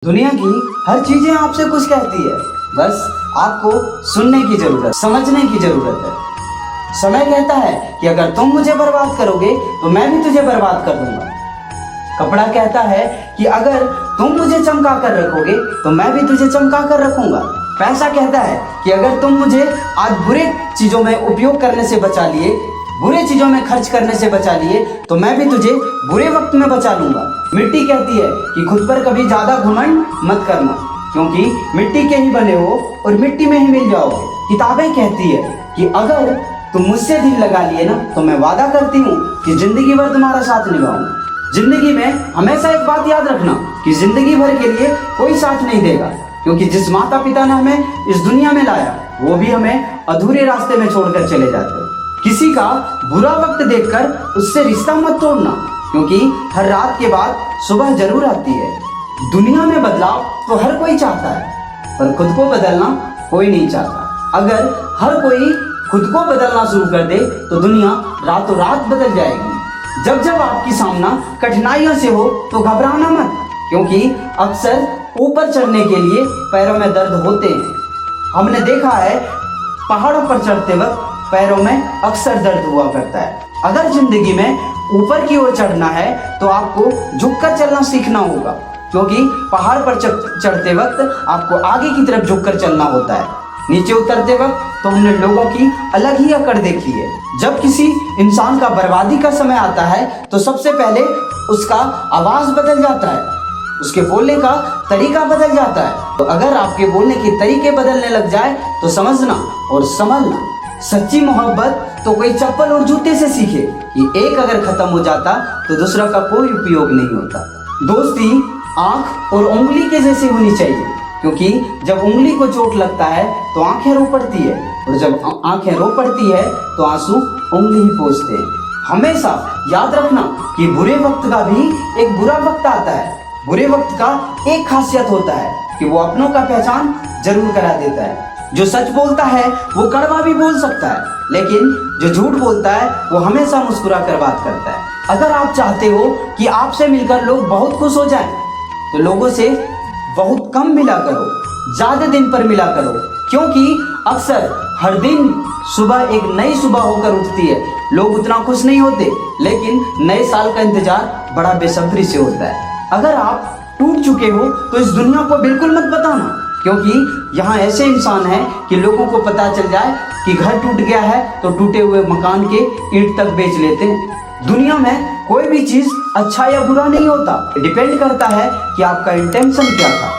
दुनिया की हर चीजें आपसे कुछ कहती है, बस आपको सुनने की जरूरत, समझने की जरूरत है। समय कहता है कि अगर तुम मुझे बर्बाद करोगे तो मैं भी तुझे बर्बाद कर दूंगा। कपड़ा कहता है कि अगर तुम मुझे चमका कर रखोगे तो मैं भी तुझे चमका कर रखूंगा। पैसा कहता है कि अगर तुम मुझे आज बुरे चीजों में उपयोग करने से बचा लिए, बुरे चीजों में खर्च करने से बचा लिए, तो मैं भी तुझे बुरे वक्त में बचा लूंगा। मिट्टी कहती है कि खुद पर कभी ज्यादा घमंड मत करना, क्योंकि मिट्टी के ही बने हो और मिट्टी में ही मिल जाओगे। किताबें कहती है कि अगर तुम मुझसे दिल लगा लिए ना, तो मैं वादा करती हूँ कि जिंदगी भर तुम्हारा साथ निभाऊंगा। जिंदगी में हमेशा एक बात याद रखना कि जिंदगी भर के लिए कोई साथ नहीं देगा, क्योंकि जिस माता पिता ने हमें इस दुनिया में लाया, वो भी हमें अधूरे रास्ते में छोड़कर चले जाते हैं। किसी का बुरा वक्त देखकर उससे रिश्ता मत तोड़ना, क्योंकि हर रात के बाद सुबह जरूर आती है। दुनिया में बदलाव तो हर कोई चाहता है, पर खुद को बदलना कोई नहीं चाहता। अगर हर कोई खुद को बदलना शुरू कर दे तो दुनिया रातों रात बदल जाएगी। जब जब आपकी सामना कठिनाइयों से हो तो घबराना मत, क्योंकि अक्सर ऊपर चढ़ने के लिए पैरों में दर्द होते हैं। हमने देखा है पहाड़ों पर चढ़ते वक्त पैरों में अक्सर दर्द हुआ करता है। अगर जिंदगी में ऊपर की ओर चढ़ना है तो आपको झुककर चलना सीखना होगा, क्योंकि पहाड़ पर चढ़ते वक्त आपको आगे की तरफ झुककर चलना होता है। नीचे उतरते वक्त तो हमने लोगों की अलग ही अकड़ देखी है। जब किसी इंसान का बर्बादी का समय आता है तो सबसे पहले उसका आवाज बदल जाता है, उसके बोलने का तरीका बदल जाता है। तो अगर आपके बोलने के तरीके बदलने लग जाए तो समझना और संभलना। सच्ची मोहब्बत तो कोई चप्पल और जूते से सीखे कि एक अगर खत्म हो जाता तो दूसरा का कोई उपयोग नहीं होता। दोस्ती आंख और उंगली के जैसी होनी चाहिए, क्योंकि जब उंगली को चोट लगता है तो आंखें रो पड़ती है, और जब आंखें रो पड़ती है तो आंसू उंगली ही पोंछते हैं। हमेशा याद रखना कि बुरे वक्त का भी एक बुरा वक्त आता है। बुरे वक्त का एक खासियत होता है कि वो अपनों का पहचान जरूर करा देता है। जो सच बोलता है वो कड़वा भी बोल सकता है, लेकिन जो झूठ बोलता है वो हमेशा मुस्कुरा कर बात करता है। अगर आप चाहते हो कि आपसे मिलकर लोग बहुत खुश हो जाएं, तो लोगों से बहुत कम मिला करो, ज्यादा दिन पर मिला करो, क्योंकि अक्सर हर दिन सुबह एक नई सुबह होकर उठती है। लोग उतना खुश नहीं होते, लेकिन नए साल का इंतजार बड़ा बेसब्री से होता है। अगर आप टूट चुके हो तो इस दुनिया को बिल्कुल मत बताना, क्योंकि यहाँ ऐसे इंसान हैं कि लोगों को पता चल जाए कि घर टूट गया है तो टूटे हुए मकान के ईंट तक बेच लेते हैं। दुनिया में कोई भी चीज अच्छा या बुरा नहीं होता, डिपेंड करता है कि आपका इंटेंशन क्या था।